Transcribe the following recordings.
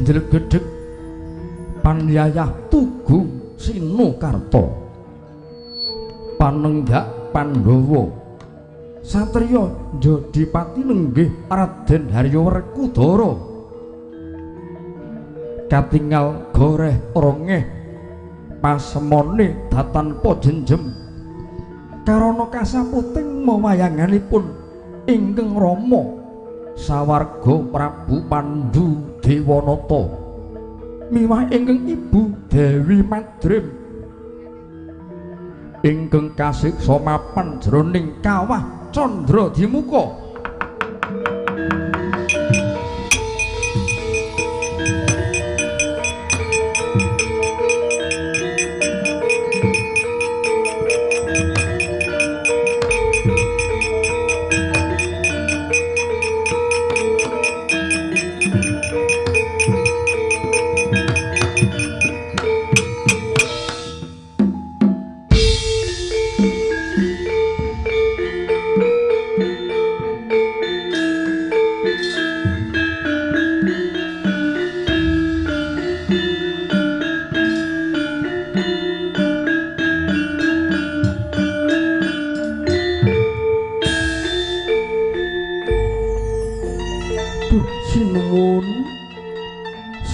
Ganjel gedhek Panyayah Tugu Sinukarta Panenggak Pandhawa satriya Jodipati lenggih Raden Haryawerkudara katingal goreh rongeh pasemone datanpa jenjem karana kasaputing mawayanganipun ingkang Rama sawarga Prabu Pandhu Dewanata miwah ingkang Ibu Dewi Madrim ingkang kasiksa mapan jroning kawah Candra-Dimuka.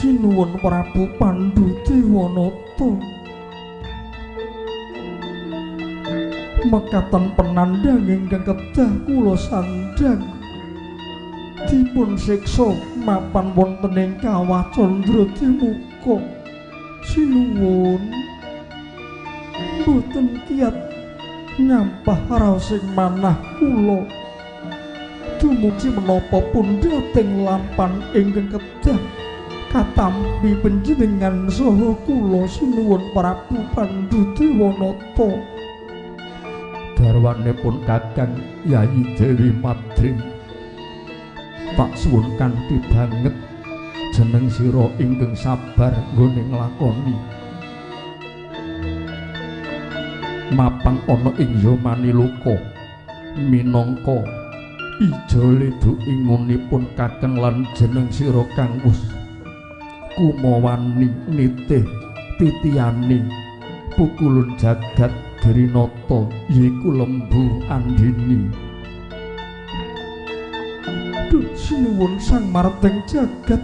Sinuwun Prabu Pandhu Dewanata mekaten penandhang ingkang kedah kula sandhang dipun siksa mapan wonten ing kawah Candra-Dimuka. Sinuwun boten kiyat nyampah raosing manah kula dumugi menapa pundhating lampan ingkang kedah katampi panjenengan saha kula sinuwun Prabu Pandhu Dewanata. Garwanipun Kakang Yayi Dewi Madrim tak suwun kanthi banget jeneng sira ingkang sabar nggone nglakoni mapang ana ing Yamaniloka minangka ijole duingunipun Kakang lan jeneng sira kang wus kumawani nitih titiyane pukulun jagat Girinata yiku Lembu Andini. Duh sinuwun Sang Marteng Jagat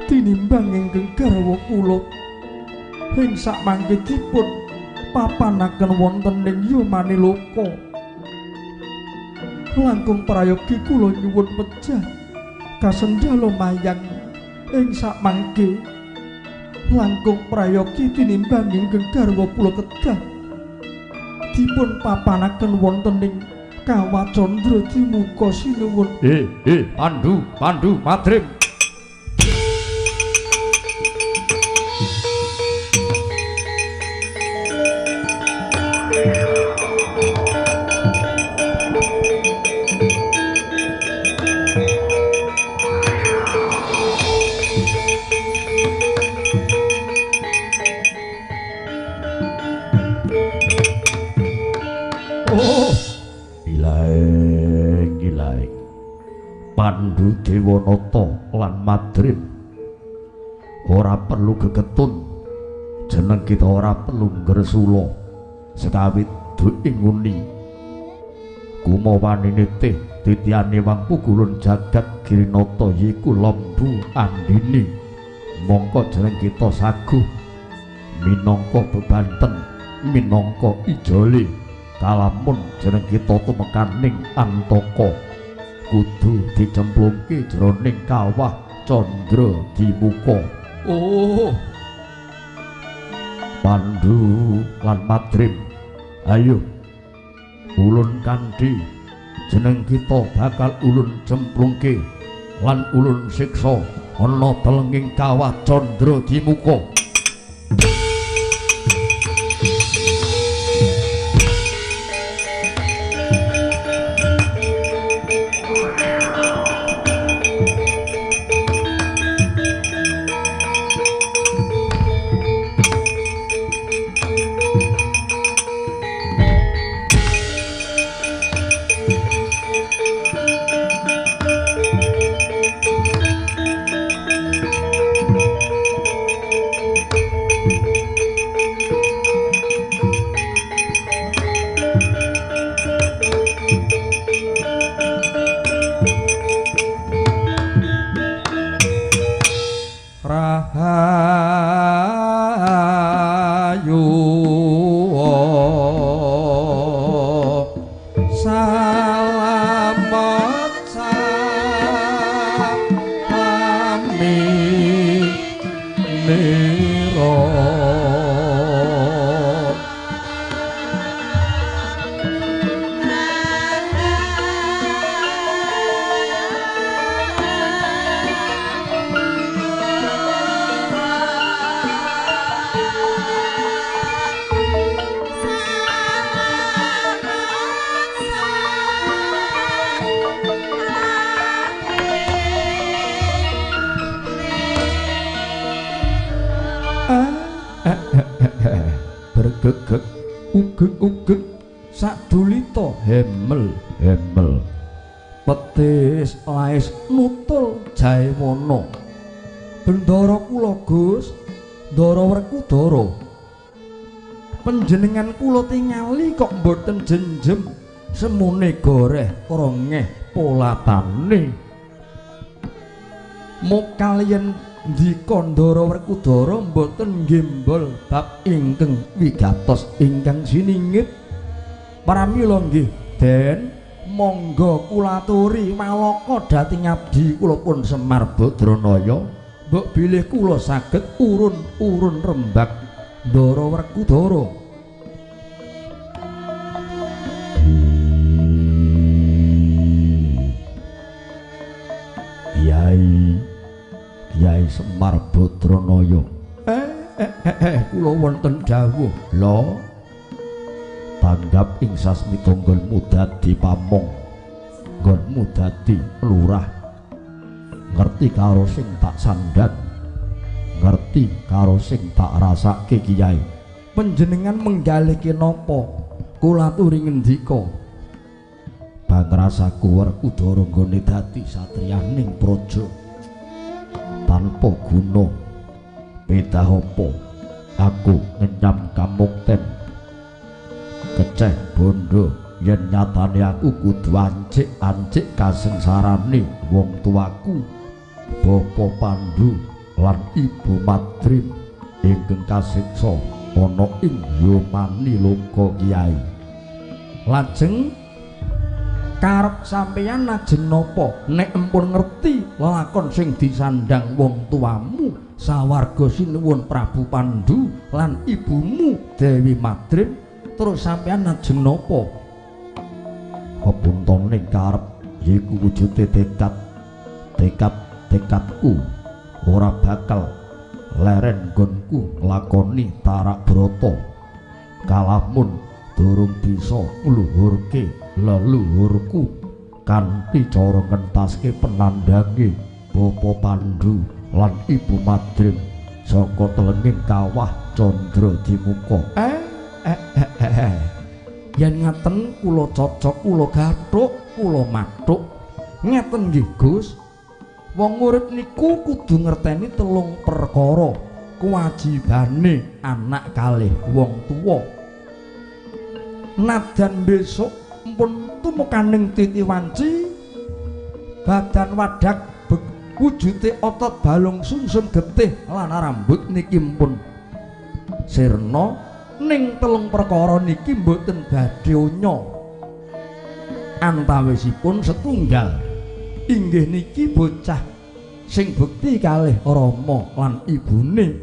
tinimbang ingkang garwa kula ing sakmangke dipun papanaken wonten ing Yamaniloka langkung prayogi kula nyuwun pejah kasendalo mayang ing sakmangke langkung prayogi tinimbang ingkang garwa kula kedah dipun papanaken wonten ing kawah Candra-Dimuka. Sinuwun Pandhu Madrim. Pandhu Dewanata lan Madrim ora perlu geketun jeneng kita ora perlu ngresula sekawit duinguni kumawani nitih titiyane wang pukulun jagat Girinata yiku Lembu Andini mongko jeneng kita saguh minangka bebanten minangka ijole kalamun jeneng kita tumekaning antaka kudu dicemplungke jroning kawah Candra-Dimuka. Oh, Pandhu lan Madrim, ayo ulun kanthi jeneng kita bakal ulun cemplungke lan ulun siksa ana telenging kawah Candra-Dimuka. rahayu salamet salami nira bergegek ugeg-ugeg sadulita hemel petis laes nutul jae mono bendara kula Gus Ndara Werkudara panjenengan kula tingali kok mboten jenjem semune goreh krongeh polatane mok kaliyan ndika Ndara Werkudara mboten gembol bab ingkang wigatos ingkang siningit pramila nggih Den monggo kula aturi malaka dhateng abdi kula pun Semar Badranaya mbok bilih kula saged urun-urun rembag Ndara Werkudara Kyai Semar Badranaya kula wonten dawuh lho tanggap ing sasmita nggonmu dadi pamong nggonmu dadi lurah ngerti karo sing tak sandhan ngerti karo sing tak rasake Kyai panjenengan menggalihke napa kula aturi ngendika pangrasaku Werkudara nggone dadi satriyaning praja tanpa guna beda apa aku ngenyam kamukten keceh bondo yen nyatane aku kudu ancik kasengsarane wong tuaku Bapa Pandhu lan Ibu Madrim ingkang kasiksa ana ing Yomani Loka Kyai lajeng karep sampeyan lajeng napa nek empun ngerti lakon sing disandang wong tuamu sawarga sinuwun Prabu Pandhu lan ibumu Dewi Madrim terus sampeyan lajeng napa kepuntone karep yiku wujude tekadku ora bakal leren nggonku nglakoni tarak brata kalamun durung bisa ngluhurke leluhurku kanthi cara ngentaske penandhange Bapa Pandhu lan Ibu Madrim saka telenging kawah Candra Dimuka yen ngaten kula cocok kula gathuk kula mathuk ngeten nggih Gus wong urip niku kudu ngerteni telung perkara kewajibane anak kalih wong tuwa najan besok pun tumekaning titi wanci badan wadak wujude otot balung sumsum getih lan rambut niki pun sirna ning telung perkara niki mboten badhe nya antawisipun setunggal inggih niki bocah sing bekti kalih Rama lan ibune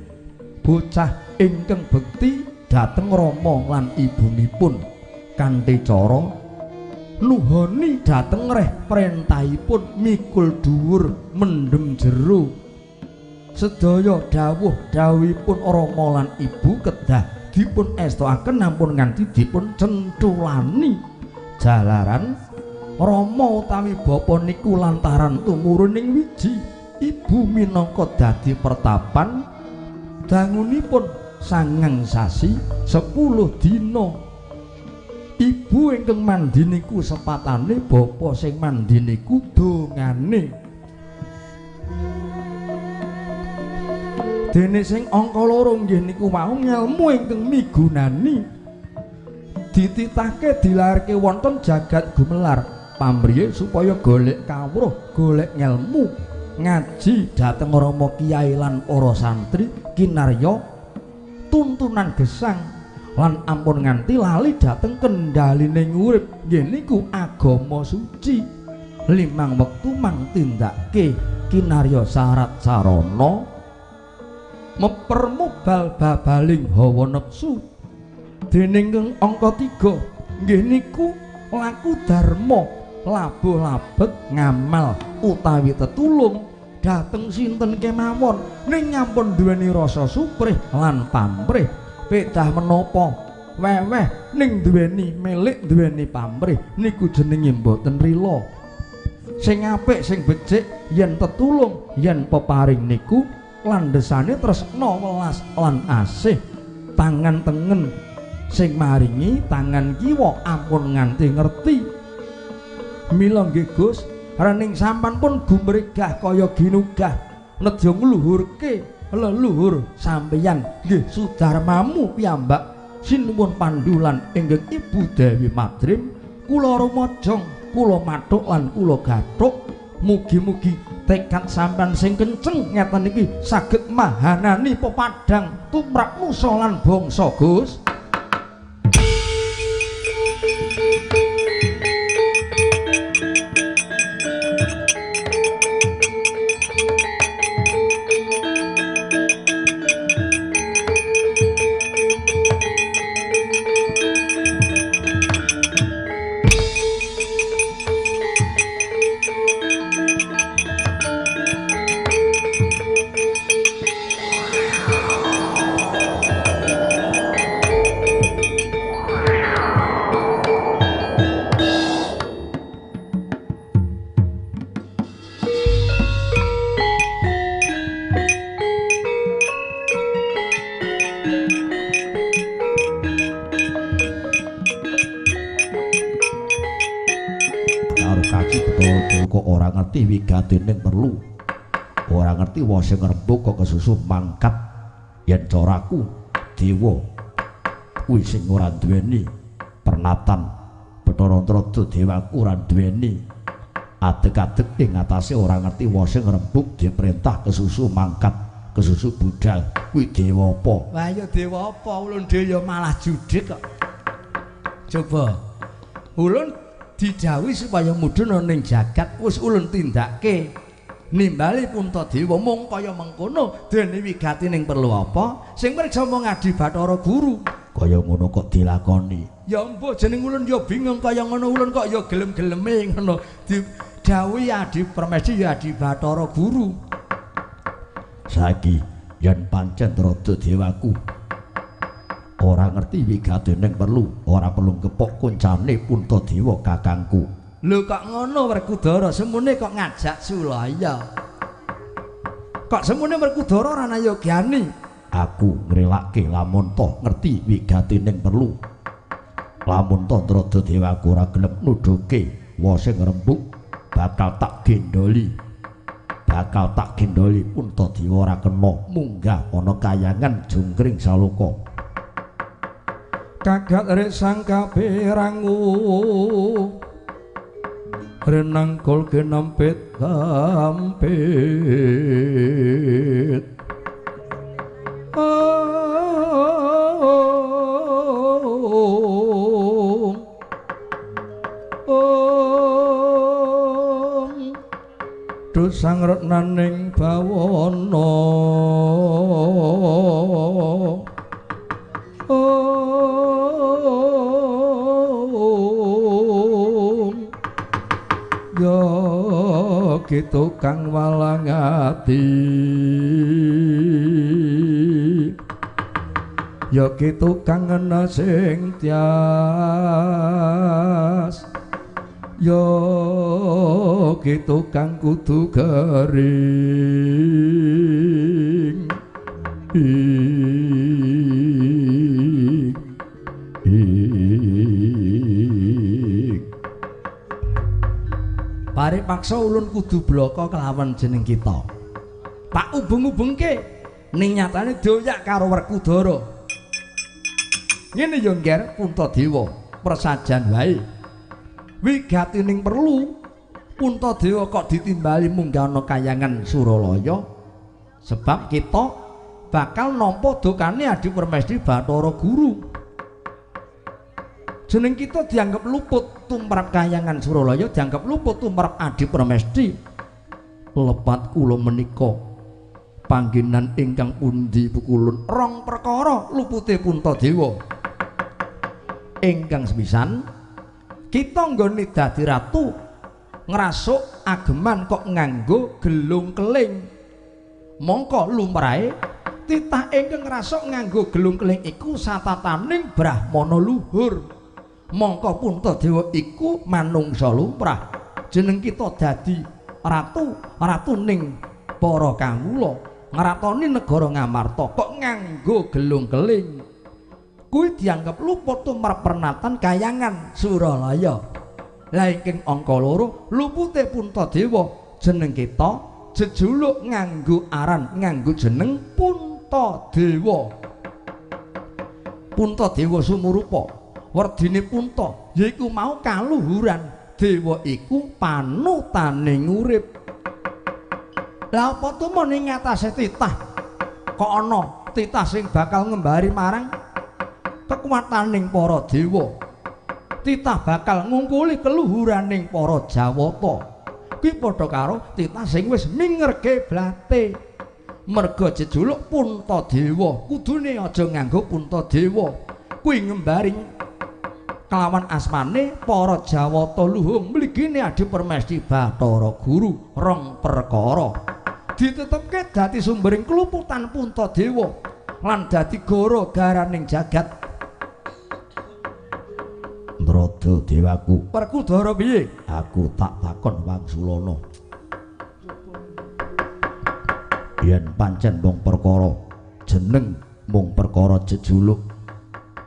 bocah ingkang bekti dhateng Rama lan ibunipun kanthi cara nuhoni dhateng reh prentahipun mikul dhuwur mendem jero sedaya dawuh-dawuhipun Rama lan Ibu kedah dipun estoaken ampun nganti dipun centulani jalaran Rama utawi bapa niku lantaran tumurun ing wiji Ibu minangka dadi pertapan dangunipun 9 sasi 10 dina Ibu ingkang mandi niku sepatane bapa sing mandi niku dongane dene sing angka 2 nggih niku mau ngelmu ingkang migunani dititahke dilairke wonten jagat gumelar pamriye supaya golek kawruh golek ngelmu ngaji dhateng Rama Kyai lan para santri kinarya tuntunan gesang lan ampun nganti lali dhateng kendalining urip nggih niku agama suci limang wektu mang tindake kinarya syarat sarana mepermubal babaling hawa nepsu dening angka 3 nggih niku laku dharma labuh labet ngamal utawi tetulung dhateng sinten kemawon ning nyampun duweni rasa suprih lan pamrih pedah menapa weweh ning duweni milik duweni pamrih niku jenenge mboten rila sing apik sing becik yen tetulung yen peparing niku landhesane tresna welas lan asih tangan tengen sing maringi tangan kiwa ampun nganti ngerti mila nggih Gus rening sampan pun gumregah kaya ginugah nedya ngluhurke leluhur sampeyan nggih sudarmamu piyambak sinuwun pandulan inggih Ibu Dewi Madrim kula rumajeng kula mathuk lan kula gathuk mugi-mugi tekad sampean sing kenceng ngeten iki saged mahanani pepadang tumrap nusa lan bangsa Gus. Wigatening perlu ora ngerti wa sing ngrembug kok kesusu mangkat yen caraku dewa kuwi sing ora duweni pernatan Bathara Antrada dewaku ora duweni adeg-adeg ing atase ora ngerti wa sing ngrembug diperintah kesusu mangkat kesusu budal kuwi dewa apa wah ya dewa apa ulun dhewe ya malah judhek kok coba ulun didhawuhi supaya mudhun ning jagat wis ulun tindake nimbali Puntadewa mung kaya mengkono dene wigatining perlu apa sing mriksa mung ngadi Bathara Guru kaya ngono kok dilakoni ya mbok jeneng ulun ya bingung kaya ngono ulun kok ya gelem-geleme ngono didhawuhi adi Permesi ya adi Bathara Guru saiki yen pancen rada dewaku ora ngerti wigatening perlu ora perlu kepok kuncane Puntadewa kakangku lho kok ngono Werkudara semune kok ngajak Sulaya kok semune Werkudara ora nayogyani aku ngrelakke lamun to ngerti wigatening perlu lamun to rada dewaku ora gelem nuduhke wa sing rembug bakal tak gendoli Puntadewa ora kena munggah ana kayangan jungkring saloka kagat rek sangka perangu renangkol kenampet kampet dosang retnaning bawana ya gitu kang walang ati ya gitu kang ana sing tias ya gitu kang kudu garing pare paksa ulun kudu bloko kelawan jeneng kita tak ubeng-ubengke ning nyatane doyak karo Werkudara ngene yo ngger Puntadewa persajan wae wigatining perlu Puntadewa kok ditimbali munggah ana kayangan Suralaya sebab kita bakal nampa dokane Adi Permesti Bathara Guru. Jeneng kita dianggap luput tumrap kayangan Suralaya, dianggap luput tumrap Adi Permesti. Lepat kula menika panggenan ingkang pundi Pukulun? Rong perkara lupute Puntadewa. Ingkang sepisan kita nggone dadi ratu ngrasuk ageman kok nganggo gelung keling. Mongko lumrahe titah ingkang ngrasuk nganggo gelung keling iku satataning brahmana luhur. Mongko Puntadewa iku manungsa lumrah. Jeneng kita dadi ratu ning para kawula, ngratoni negara Ngamarta kok nganggo gelung keling. Kuwi dianggap luput tumrap pernatan kayangan Suralaya. Lah ingkang angka 2 lupute Puntadewa, jeneng kita jejuluk nganggo aran nganggo jeneng Puntadewa. Puntadewa sumurupa werdine punta yaiku mau kaluhuran, dewa iku panutaning urip. Lah apa tumun ing ngatasé titah kok ana titah sing bakal ngembari marang kekuwataning para dewa. Titah bakal ngungkuli keluhuraning para Jawata. Kuwi padha karo titah sing wis mingerke blate. Merga jejuluk Puntadewa, kudune aja nganggo Puntadewa. Kuwi ngembari kelawan asmane para Jawata luhung mligine Adi Permesti Bathara Guru. Rong perkara ditetepke dadi sumbering keluputan Puntadewa lan dadi gara-garaning jagat. Ndrada dewaku, Werkudara piye? aku tak takon Wangsulana. Yen pancen mung perkara jeneng, mung perkara jejuluk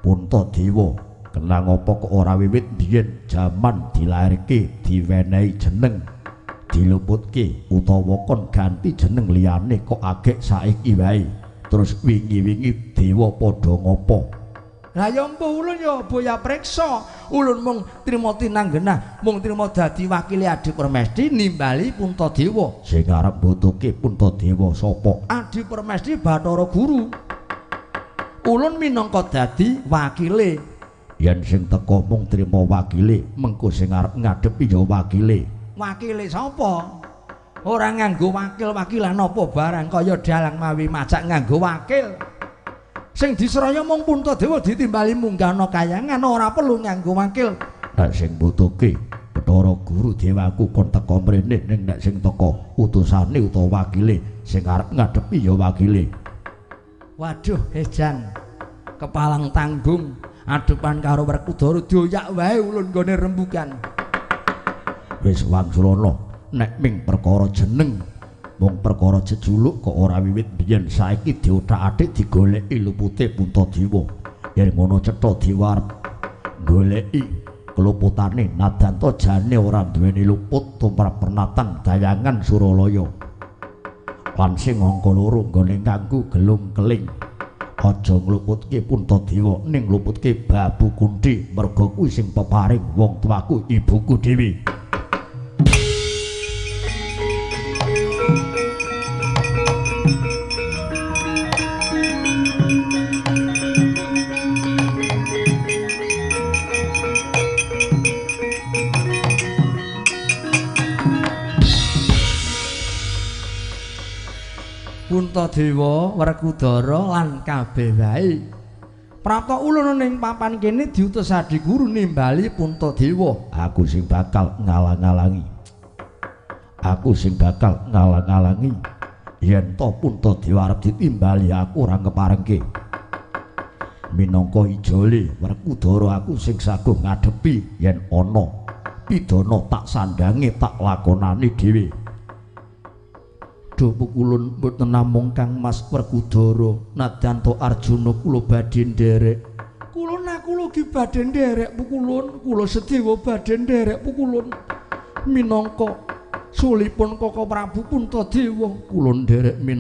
Puntadewa, kenang apa kok ora wiwit biyen jaman dilairke diwenehi jeneng diluputke utawa kon ganti jeneng liyane kok agek saiki wae. Terus wingi-wingi dewa padha ngopo? Lah ya mpuh ulun ya boya preksa. Ulun mung trima tinanggenah, mung trima dadi wakile Adi Permesti nimbali Puntadewa. Sing arep mbutuhke Puntadewa sapa? Adi Permesti Bathara Guru. Ulun minangka dadi wakile. Yen sing teka mung trima wakile, mengko sing arep ngadepi ya wakile. Wakile sapa? Ora nganggo wakil-wakilan apa barang kaya dalang mawi macak nganggo wakil. Sing disraya mung Puntadewa ditimbali munggahna kayangan, ora perlu nganggo wakil. Nek sing mbutuhke Bathara Guru dewaku kon teka mrene, ning nek sing teka utusane utawa wakile sing arep ngadepi ya wakile. Waduh, ejan kepalang tanggung adepan karo Werkudara dioyak wae ulun nggone rembugan. Wis Wangsulana, nek ming perkara jeneng, mung perkara jejuluk kok ora wiwit biyen, saiki diothak-athik digoleki lupute Puntadewa. Yen ngono cetha dewa arep goleki keluputane nadanto jane ora duweni luput tumrap pernatan dayangan Suralaya. Lan sing angka 2 nggone kanggo gelung keling. Aja ngluputke Puntadewa ning ngluputke Babu Kunthi, merga kuwi sing peparing wong tuaku ibuku dhewe. Puntadewa, Werkudara lan kabeh wae. Prapta ulun ning papan kene diutus Adi Guru nimbali Puntadewa. Aku sing bakal ngalang-alangi. Aku sing bakal ngalang-alangi. Yen to Puntadewa arep ditimbali aku ora keparengke. Minangka ijole Werkudara aku sing saguh ngadepi yen ana pidana tak sandange tak lakonani dhewe. Pukulun mboten namung Kang Mas Werkudara, nadanto Arjuna kula badhe nderek. Kula naku lugi badhe nderek Pukulun, kula sedewa badhe nderek Pukulun. Minangka sulipun Kaka Prabu Puntadewa, kula nderek minangka